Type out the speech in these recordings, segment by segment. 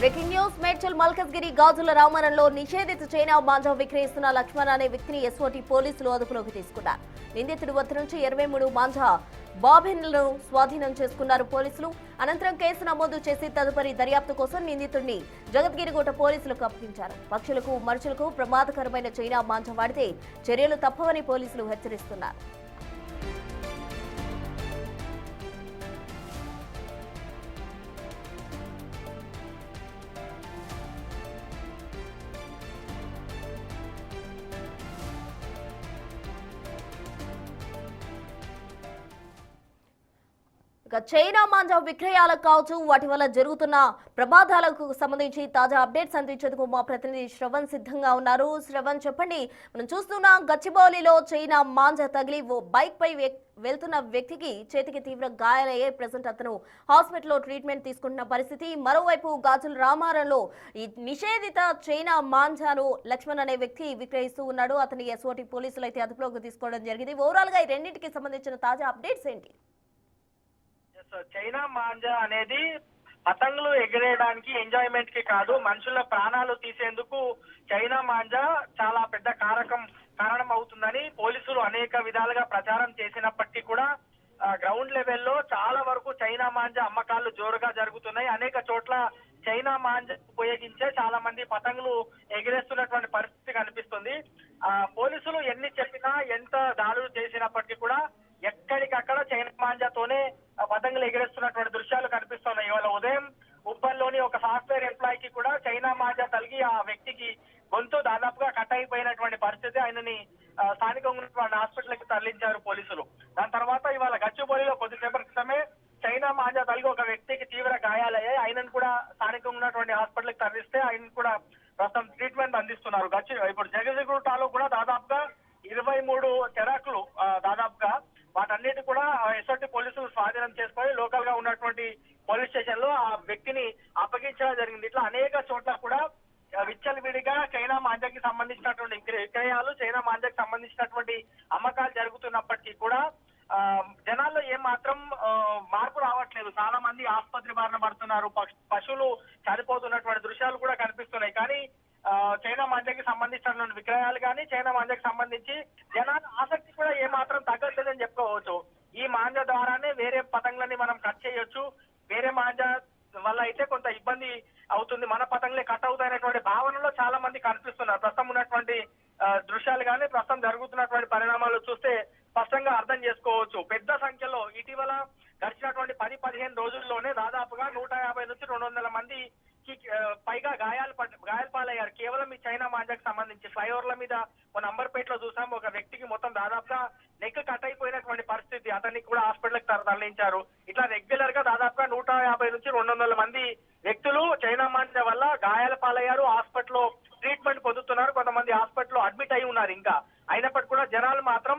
Breaking news Medchal Malkajgiri గాజుల రామారంలో నిషేధిత China manja విక్రయిస్తున్న Laxman అనే వ్యక్తిని ఎస్ఓటీ పోలీసులు అదుపులోకి తీసుకున్నారు. నిందితుడి వద్ద నుంచి 23 మాంజా బాబిన్లను స్వాధీనం చేసుకున్నారు పోలీసులు. అనంతరం కేసు నమోదు చేసి తదుపరి దర్యాప్తు కోసం నిందితుడిని జగద్గిరిగుట్ట పోలీసులకు అప్పగించారు. పక్షులకు మనుషులకు ప్రమాదకరమైన చైనా మాంజా వాడితే చర్యలు తప్పవని పోలీసులు హెచ్చరిస్తున్నారు. చైనా మాంజా విక్రయాలకు కావచ్చు, వాటి వల్ల జరుగుతున్న ప్రమాదాలకు సంబంధించి తాజా అప్డేట్స్ అందించేందుకు మా ప్రతినిధి శ్రవణ్ సిద్ధంగా ఉన్నారు. శ్రవణ్, చెప్పండి, మనం చూస్తున్నాం గచ్చిబౌలిలో చైనా మాంజా తగిలి ఓ బైక్ పై వెళ్తున్న వ్యక్తికి చేతికి తీవ్ర గాయాలయ్యే ప్రజెంట్ అతను హాస్పిటల్లో ట్రీట్మెంట్ తీసుకుంటున్న పరిస్థితి. మరోవైపు గాజుల రామారంలో ఈ నిషేధిత చైనా మాంజాను లక్ష్మణ్ అనే వ్యక్తి విక్రయిస్తూ ఉన్నాడు. అతని ఎస్ఓటీ పోలీసులు అయితే అదుపులోకి తీసుకోవడం జరిగింది. ఓవరాల్ గా ఈ రెండింటికి సంబంధించిన తాజా అప్డేట్స్ ఏంటి? చైనా మాంజా అనేది పతంగులు ఎగిరేయడానికి, ఎంజాయ్మెంట్ కి కాదు, మనుషుల ప్రాణాలు తీసేందుకు చైనా మాంజా చాలా పెద్ద కారణం అవుతుందని పోలీసులు అనేక విధాలుగా ప్రచారం చేసినప్పటికీ కూడా గ్రౌండ్ లెవెల్లో చాలా వరకు చైనా మాంజా అమ్మకాలు జోరుగా జరుగుతున్నాయి. అనేక చోట్ల చైనా మాంజా ఉపయోగించే చాలా మంది పతంగులు ఎగిరేస్తున్నటువంటి పరిస్థితి కనిపిస్తుంది. పోలీసులు ఎన్ని చెప్పినా, ఎంత దాడులు చేసినప్పటికీ కూడా ఎక్కడికక్కడ చైనా మాంజాతోనే పతంగులు ఎగిరేస్తున్నటువంటి దృశ్యాలు కనిపిస్తున్నాయి. ఇవాళ ఉదయం ఉప్పల్లోని ఒక సాఫ్ట్వేర్ ఎంప్లాయ్ కి కూడా చైనా మాంజా తలిగి ఆ వ్యక్తికి గొంతు దాదాపుగా కట్ అయిపోయినటువంటి పరిస్థితి. ఆయనని స్థానికంగా ఉన్నటువంటి హాస్పిటల్ కి తరలించారు పోలీసులు. దాని తర్వాత ఇవాళ గచ్చిబౌలిలో కొద్దిసేపటి క్రితమే చైనా మాంజా తలిగి ఒక వ్యక్తికి తీవ్ర గాయాలయ్యాయి. ఆయనను కూడా స్థానికంగా ఉన్నటువంటి హాస్పిటల్ కి తరలిస్తే ఆయన కూడా ప్రస్తుతం ట్రీట్మెంట్ అందిస్తున్నారు. ఇప్పుడు జగద్గిరిగుట్టలో కూడా దాదాపుగా 23 చెరాకులు దాదాపుగా వాటన్నిటి కూడా ఎస్ఓటీ పోలీసులు స్వాధీనం చేసుకొని లోకల్ గా ఉన్నటువంటి పోలీస్ స్టేషన్ లో ఆ వ్యక్తిని అప్పగించడం జరిగింది. ఇట్లా అనేక చోట్ల కూడా విచ్చలవిడిగా చైనా మాంజాకి సంబంధించినటువంటి విక్రయాలు, చైనా మాంజాకి సంబంధించినటువంటి అమ్మకాలు జరుగుతున్నప్పటికీ కూడా జనాల్లో ఏమాత్రం మార్పు రావట్లేదు. చాలా మంది ఆసుపత్రి బారిన పడుతున్నారు, పశువులు చనిపోతున్నటువంటి దృశ్యాలు కూడా కనిపిస్తున్నాయి. కానీ చైనా మాంజాకి సంబంధించినటువంటి విక్రయాలు కానీ, చైనా మాంజాకి సంబంధించి జనాల ఆసక్తి కూడా ఏమాత్రం తగ్గట్లేదని చెప్పుకోవచ్చు. ఈ మాంజా ద్వారానే వేరే పతంగులని మనం కట్ చేయొచ్చు, వేరే మాంజా వల్ల అయితే కొంత ఇబ్బంది అవుతుంది, మన పతంగులే కట్ అవుతాయనేటువంటి భావనలో చాలా మంది కనిపిస్తున్నారు. ప్రస్తుతం ఉన్నటువంటి దృశ్యాలు కానీ, ప్రస్తుతం జరుగుతున్నటువంటి పరిణామాలు చూస్తే స్పష్టంగా అర్థం చేసుకోవచ్చు. పెద్ద సంఖ్యలో ఇటీవల గడిచినటువంటి 10-15 రోజుల్లోనే దాదాపుగా 150 నుంచి 200 మంది పైగా గాయాలపాలయ్యారు కేవలం ఈ చైనా మాంజాకి సంబంధించి. ఫ్లైఓవర్ల మీద నంబర్పేటలో చూసాం, ఒక వ్యక్తికి మొత్తం దాదాపుగా నెక్ కట్ అయిపోయినటువంటి పరిస్థితి. అతనికి కూడా హాస్పిటల్ కి తరలించారు. ఇట్లా రెగ్యులర్ గా దాదాపుగా 150 నుంచి 200 మంది వ్యక్తులు చైనా మాంజా వల్ల గాయాల పాలయ్యారు, హాస్పిటల్లో ట్రీట్మెంట్ పొందుతున్నారు. కొంతమంది హాస్పిటల్లో అడ్మిట్ అయి ఉన్నారు. ఇంకా అయినప్పటికీ కూడా జనాలు మాత్రం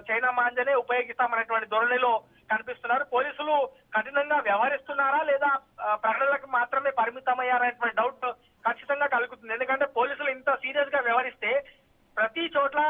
చైనా మాంజానే ఉపయోగిస్తామనేటువంటి ధోరణిలో కనిపిస్తున్నారు. పోలీసులు కఠినంగా వ్యవహరిస్తున్నారా లేదా ప్రజలకు మాత్రమే పరిమితమయ్యారనేటువంటి డౌట్ ఖచ్చితంగా కలుగుతుంది. ఎందుకంటే పోలీసులు ఇంత సీరియస్ గా వ్యవహరిస్తే ప్రతి చోట్ల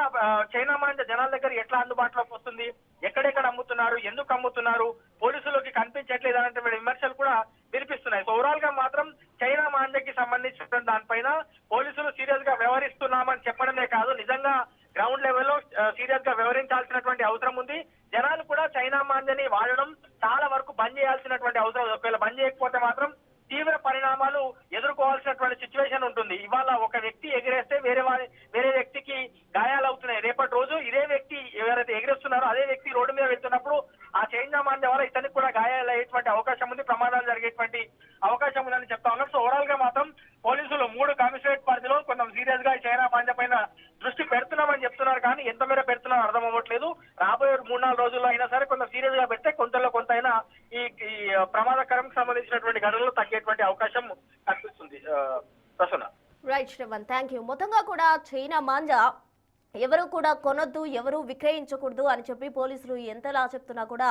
చైనా మాంజా జనాల దగ్గర ఎట్లా అందుబాటులోకి వస్తుంది, ఎక్కడెక్కడ అమ్ముతున్నారు, ఎందుకు అమ్ముతున్నారు, పోలీసులకి కనిపించట్లేదు అనేటువంటి విమర్శలు కూడా వినిపిస్తున్నాయి. సో ఓవరాల్ గా మాత్రం చైనా మాంజాకి సంబంధించిన దానిపైన పోలీసులు సీరియస్ గా వ్యవహరిస్తున్నామని చెప్పడమే కాదు, నిజంగా గ్రౌండ్ లెవెల్లో సీరియస్ గా వ్యవహరించాల్సినటువంటి అవసరం ఉంది. జనాలు కూడా చైనా మాంజాని వాడడం చాలా వరకు బంద్ చేయాల్సినటువంటి అవసరం. ఒకవేళ బంద్ చేయకపోతే మాత్రం తీవ్ర పరిణామాలు ఎదుర్కోవాల్సినటువంటి సిచ్యువేషన్ ఉంటుంది. ఇవాళ ఒక వ్యక్తి ఎగిరేస్తే వేరే వ్యక్తికి గాయాలు అవుతున్నాయి. రేపటి రోజు ఇదే వ్యక్తి ఎవరైతే ఎగిరేస్తున్నారో అదే వ్యక్తి రోడ్డు మీద వెళ్తున్నప్పుడు ఆ చైనా మాంజా వల్ల ఇతనికి కూడా గాయాలు అయ్యేటువంటి అవకాశం ఉంది, ప్రమాదాలు జరిగేటువంటి అవకాశం ఉందని చెప్తా ఉన్నారు. సో ఓవరాల్ గా మాత్రం పోలీసులు 3 కమిషనరేట్ పరిధిలో కొంచెం సీరియస్ గా చైనా మాంజా పైన దృష్టి పెడుతున్నామని చెప్తున్నారు. కానీ ఎంత మేర పెడుతున్నారో అర్థం అవ్వట్లేదు. రాబోయే 3-4 రోజుల్లో అయినా సరే కొంత సీరియస్ గా పెడితే కొంతైనా ఈ ప్రమాదకరం సంబంధించినటువంటి ఘటనలు తగ్గేటువంటి అవకాశం కనిపిస్తుంది. Prasanna. Right Shravan, thank you. మొత్తంగా కూడా చైనా మాంజా ఎవరు కూడా కొనొద్దు, ఎవరు విక్రయించకూడదు అని చెప్పి పోలీసులు ఎంతలా చెప్తున్నా కూడా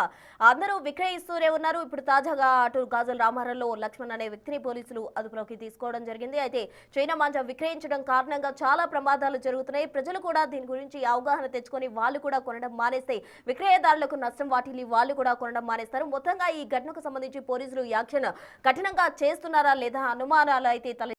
అందరూ విక్రయిస్తూనే ఉన్నారు. ఇప్పుడు తాజాగా అటు గాజుల రామారంలో లక్ష్మణ్ అనే వ్యక్తిని పోలీసులు అదుపులోకి తీసుకోవడం జరిగింది. అయితే చైనా మాంజా విక్రయించడం కారణంగా చాలా ప్రమాదాలు జరుగుతున్నాయి. ప్రజలు కూడా దీని గురించి అవగాహన తెచ్చుకొని వాళ్ళు కూడా కొనడం మానేస్తే విక్రయదారులకు నష్టం వాటిల్లి వాళ్ళు కూడా కొనడం మానేస్తారు. మొత్తంగా ఈ ఘటనకు సంబంధించి పోలీసులు యాక్షన్ కఠినంగా చేస్తున్నారా లేదా అనుమానాలు అయితే తల